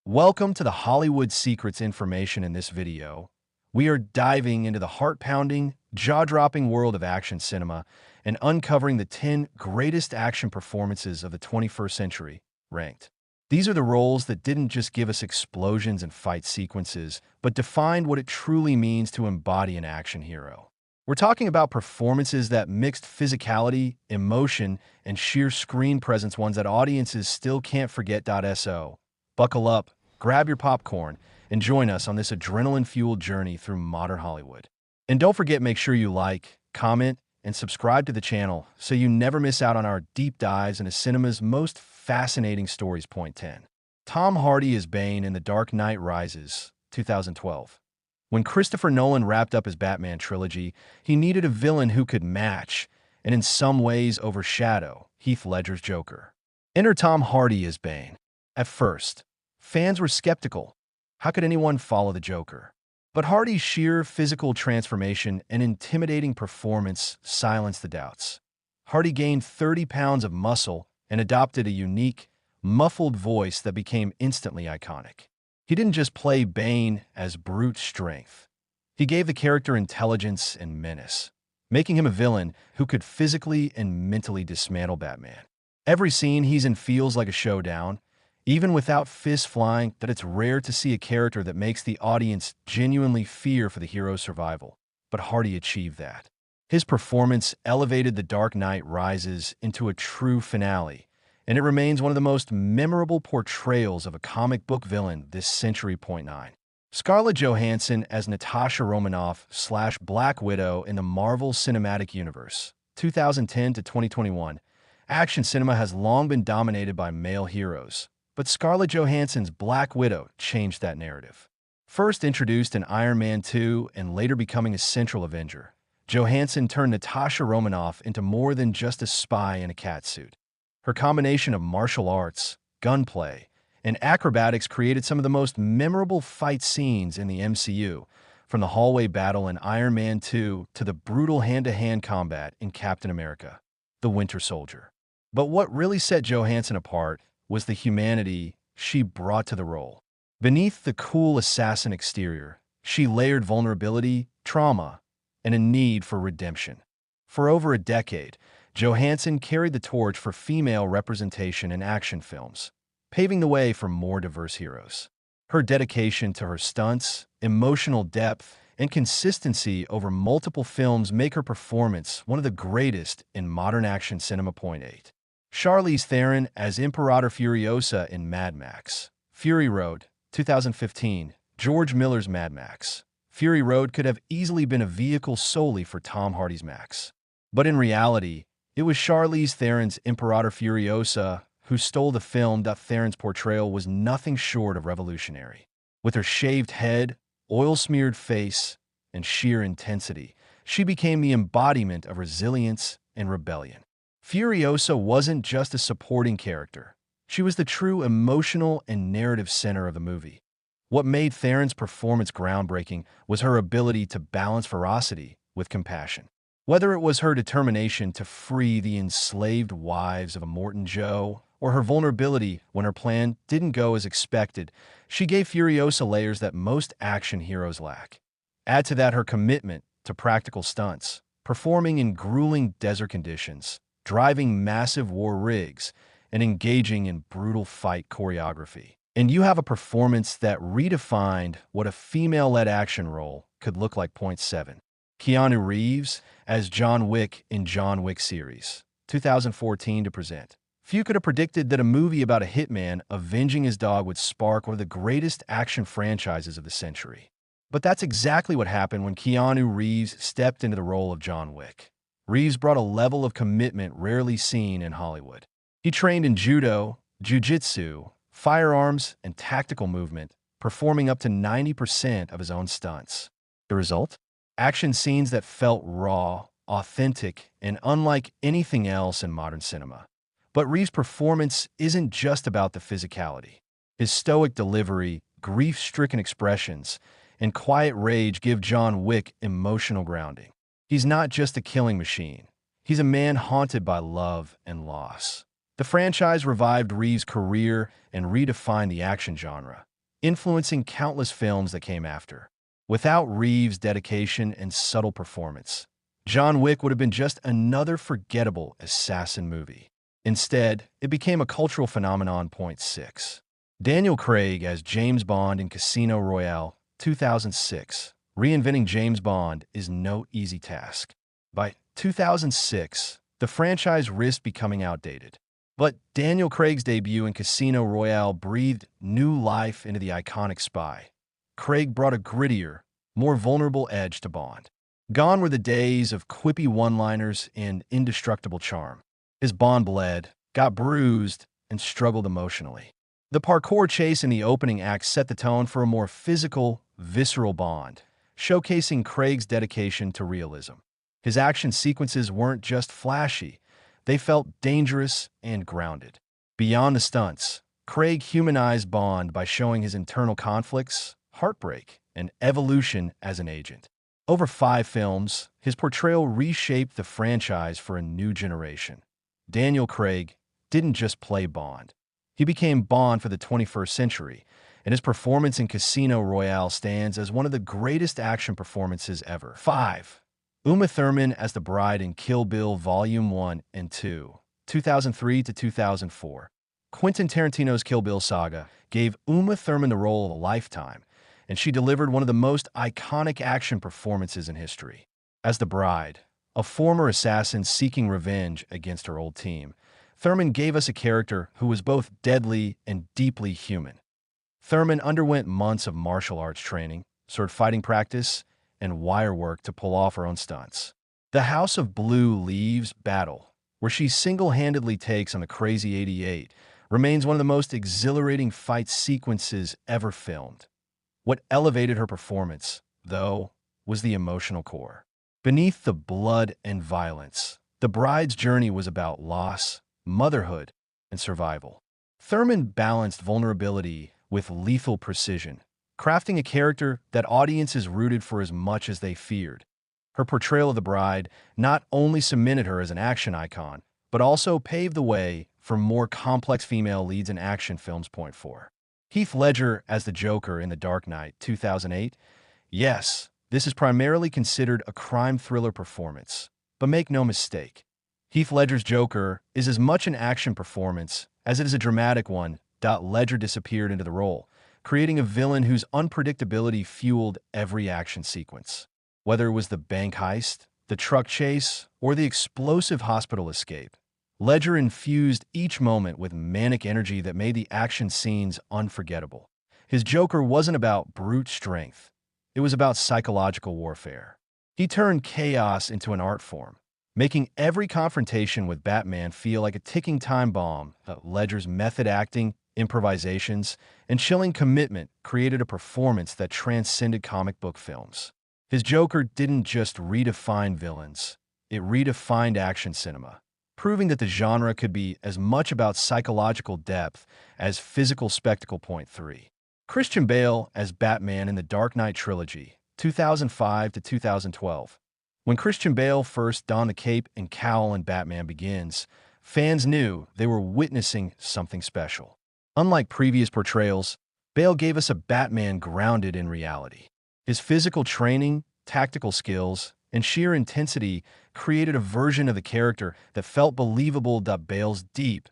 Welcome to the Hollywood Secrets information in this video. We are diving into the heart-pounding, jaw-dropping world of action cinema and uncovering the 10 greatest action performances of the 21st century, ranked. These are the roles that didn't just give us explosions and fight sequences, but defined what it truly means to embody an action hero. We're talking about performances that mixed physicality, emotion, and sheer screen presence, ones that audiences still can't forget. So, buckle up, grab your popcorn, and join us on this adrenaline-fueled journey through modern Hollywood. And don't forget, make sure you like, comment, and subscribe to the channel so you never miss out on our deep dives into cinema's most fascinating stories. Point 10. Tom Hardy as Bane in The Dark Knight Rises, 2012. When Christopher Nolan wrapped up his Batman trilogy, he needed a villain who could match, and in some ways overshadow, Heath Ledger's Joker. Enter Tom Hardy as Bane. At first, fans were skeptical. How could anyone follow the Joker? But Hardy's sheer physical transformation and intimidating performance silenced the doubts. Hardy gained 30 pounds of muscle and adopted a unique, muffled voice that became instantly iconic. He didn't just play Bane as brute strength. He gave the character intelligence and menace, making him a villain who could physically and mentally dismantle Batman. Every scene he's in feels like a showdown, even without fists flying. That it's rare to see a character that makes the audience genuinely fear for the hero's survival. But Hardy achieved that. His performance elevated The Dark Knight Rises into a true finale, and it remains one of the most memorable portrayals of a comic book villain this century. Point 9. Scarlett Johansson as Natasha Romanoff / Black Widow in the Marvel Cinematic Universe, 2010 to 2021. Action cinema has long been dominated by male heroes, but Scarlett Johansson's Black Widow changed that narrative. First introduced in Iron Man 2 and later becoming a central Avenger, Johansson turned Natasha Romanoff into more than just a spy in a catsuit. Her combination of martial arts, gunplay, and acrobatics created some of the most memorable fight scenes in the MCU, from the hallway battle in Iron Man 2 to the brutal hand-to-hand combat in Captain America: The Winter Soldier. But what really set Johansson apart was the humanity she brought to the role. Beneath the cool assassin exterior, she layered vulnerability, trauma, and a need for redemption. For over a decade, Johansson carried the torch for female representation in action films, paving the way for more diverse heroes. Her dedication to her stunts, emotional depth, and consistency over multiple films make her performance one of the greatest in modern action cinema. Point 8. Charlize Theron as Imperator Furiosa in Mad Max. Fury Road, 2015. George Miller's Mad Max. Fury Road could have easily been a vehicle solely for Tom Hardy's Max. But in reality, it was Charlize Theron's Imperator Furiosa who stole the film. Theron's portrayal was nothing short of revolutionary. With her shaved head, oil-smeared face, and sheer intensity, she became the embodiment of resilience and rebellion. Furiosa wasn't just a supporting character. She was the true emotional and narrative center of the movie. What made Theron's performance groundbreaking was her ability to balance ferocity with compassion. Whether it was her determination to free the enslaved wives of Immortan Joe, or her vulnerability when her plan didn't go as expected, she gave Furiosa layers that most action heroes lack. Add to that her commitment to practical stunts, performing in grueling desert conditions, driving massive war rigs, and engaging in brutal fight choreography, and you have a performance that redefined what a female-led action role could look like. Point 7. Keanu Reeves as John Wick in John Wick series, 2014 to present. Few could have predicted that a movie about a hitman avenging his dog would spark one of the greatest action franchises of the century. But that's exactly what happened when Keanu Reeves stepped into the role of John Wick. Reeves brought a level of commitment rarely seen in Hollywood. He trained in judo, jiu-jitsu, firearms, and tactical movement, performing up to 90% of his own stunts. The result? Action scenes that felt raw, authentic, and unlike anything else in modern cinema. But Reeves' performance isn't just about the physicality. His stoic delivery, grief-stricken expressions, and quiet rage give John Wick emotional grounding. He's not just a killing machine. He's a man haunted by love and loss. The franchise revived Reeves' career and redefined the action genre, influencing countless films that came after. Without Reeves' dedication and subtle performance, John Wick would have been just another forgettable assassin movie. Instead, it became a cultural phenomenon. Point 6. Daniel Craig as James Bond in Casino Royale, 2006. Reinventing James Bond is no easy task. By 2006, the franchise risked becoming outdated. But Daniel Craig's debut in Casino Royale breathed new life into the iconic spy. Craig brought a grittier, more vulnerable edge to Bond. Gone were the days of quippy one-liners and indestructible charm. His Bond bled, got bruised, and struggled emotionally. The parkour chase in the opening act set the tone for a more physical, visceral Bond, showcasing Craig's dedication to realism. His action sequences weren't just flashy, they felt dangerous and grounded. Beyond the stunts, Craig humanized Bond by showing his internal conflicts, heartbreak, and evolution as an agent. Over 5 films, his portrayal reshaped the franchise for a new generation. Daniel Craig didn't just play Bond. He became Bond for the 21st century, and his performance in Casino Royale stands as one of the greatest action performances ever. 5. Uma Thurman as the bride in Kill Bill Volume 1 and 2, 2003 to 2004. Quentin Tarantino's Kill Bill saga gave Uma Thurman the role of a lifetime, and she delivered one of the most iconic action performances in history. As the bride, a former assassin seeking revenge against her old team, Thurman gave us a character who was both deadly and deeply human. Thurman underwent months of martial arts training, sword fighting practice, and wire work to pull off her own stunts. The House of Blue Leaves battle, where she single-handedly takes on the Crazy 88, remains one of the most exhilarating fight sequences ever filmed. What elevated her performance, though, was the emotional core. Beneath the blood and violence, the bride's journey was about loss, motherhood, and survival. Thurman balanced vulnerability with lethal precision, crafting a character that audiences rooted for as much as they feared. Her portrayal of the bride not only cemented her as an action icon, but also paved the way for more complex female leads in action films. Point 4. Heath Ledger as the Joker in The Dark Knight, 2008. Yes, this is primarily considered a crime thriller performance, but make no mistake, Heath Ledger's Joker is as much an action performance as it is a dramatic one. Ledger disappeared into the role, creating a villain whose unpredictability fueled every action sequence. Whether it was the bank heist, the truck chase, or the explosive hospital escape, Ledger infused each moment with manic energy that made the action scenes unforgettable. His Joker wasn't about brute strength. It was about psychological warfare. He turned chaos into an art form, making every confrontation with Batman feel like a ticking time bomb. Ledger's method acting, improvisations, and chilling commitment created a performance that transcended comic book films. His Joker didn't just redefine villains, it redefined action cinema, proving that the genre could be as much about psychological depth as physical spectacle. Point 3. Christian Bale as Batman in the Dark Knight trilogy, 2005 to 2012. When Christian Bale first donned the cape and cowl in Batman Begins, fans knew they were witnessing something special. Unlike previous portrayals, Bale gave us a Batman grounded in reality. His physical training, tactical skills, and sheer intensity created a version of the character that felt believable. Bale's deep,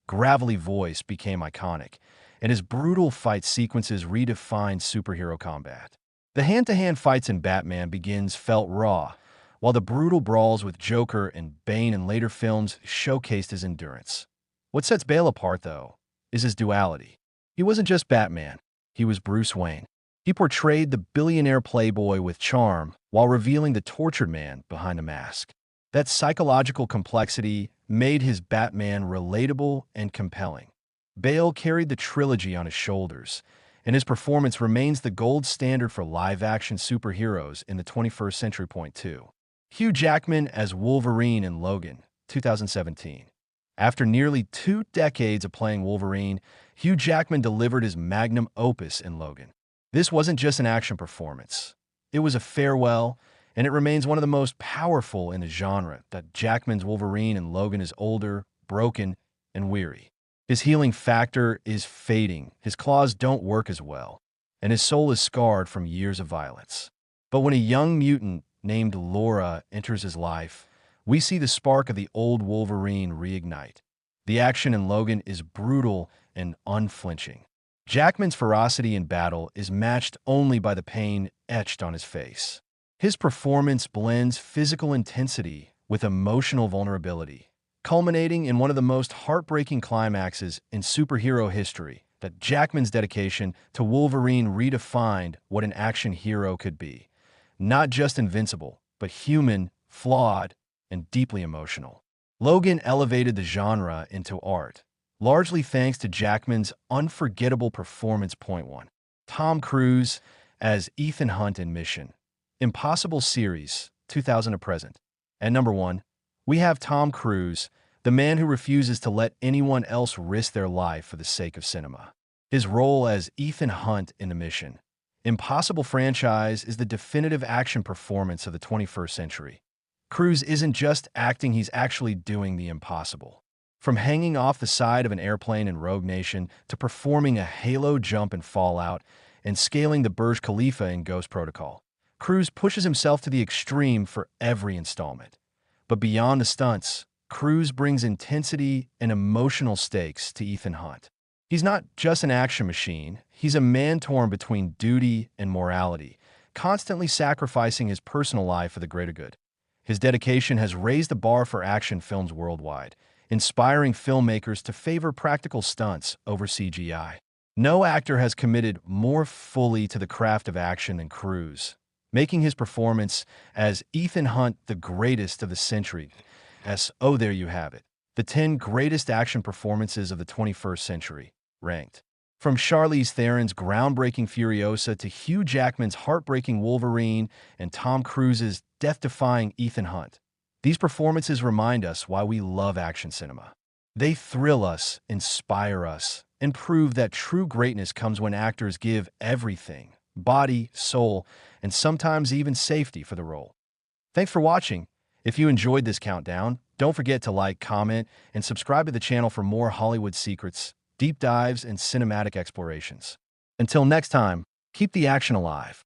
gravelly voice became iconic, and his brutal fight sequences redefined superhero combat. The hand-to-hand fights in Batman Begins felt raw, while the brutal brawls with Joker and Bane in later films showcased his endurance. What sets Bale apart, though, is his duality. He wasn't just Batman, he was Bruce Wayne. He portrayed the billionaire playboy with charm while revealing the tortured man behind the mask. That psychological complexity made his Batman relatable and compelling. Bale carried the trilogy on his shoulders, and his performance remains the gold standard for live-action superheroes in the 21st century. Point 2. Hugh Jackman as Wolverine in Logan, 2017. After nearly 2 decades of playing Wolverine, Hugh Jackman delivered his magnum opus in Logan. This wasn't just an action performance. It was a farewell, and it remains one of the most powerful in the genre. That Jackman's Wolverine in Logan is older, broken, and weary. His healing factor is fading. His claws don't work as well, and his soul is scarred from years of violence. But when a young mutant named Laura enters his life, we see the spark of the old Wolverine reignite. The action in Logan is brutal and unflinching. Jackman's ferocity in battle is matched only by the pain etched on his face. His performance blends physical intensity with emotional vulnerability, culminating in one of the most heartbreaking climaxes in superhero history. That Jackman's dedication to Wolverine redefined what an action hero could be. Not just invincible, but human, flawed, and deeply emotional. Logan elevated the genre into art, largely thanks to Jackman's unforgettable performance. Point 1. Tom Cruise as Ethan Hunt in Mission Impossible series, 2000 to present. At number 1, we have Tom Cruise, the man who refuses to let anyone else risk their life for the sake of cinema. His role as Ethan Hunt in the Mission Impossible franchise is the definitive action performance of the 21st century. Cruise isn't just acting, he's actually doing the impossible. From hanging off the side of an airplane in Rogue Nation to performing a halo jump in Fallout and scaling the Burj Khalifa in Ghost Protocol, Cruise pushes himself to the extreme for every installment. But beyond the stunts, Cruise brings intensity and emotional stakes to Ethan Hunt. He's not just an action machine, he's a man torn between duty and morality, constantly sacrificing his personal life for the greater good. His dedication has raised the bar for action films worldwide, inspiring filmmakers to favor practical stunts over CGI. No actor has committed more fully to the craft of action than Cruise, making his performance as Ethan Hunt the greatest of the century. Oh, there you have it. The 10 greatest action performances of the 21st century, ranked. From Charlize Theron's groundbreaking Furiosa to Hugh Jackman's heartbreaking Wolverine and Tom Cruise's death-defying Ethan Hunt, these performances remind us why we love action cinema. They thrill us, inspire us, and prove that true greatness comes when actors give everything, body, soul, and sometimes even safety for the role. Thanks for watching. If you enjoyed this countdown, don't forget to like, comment, and subscribe to the channel for more Hollywood secrets, deep dives, and cinematic explorations. Until next time, keep the action alive.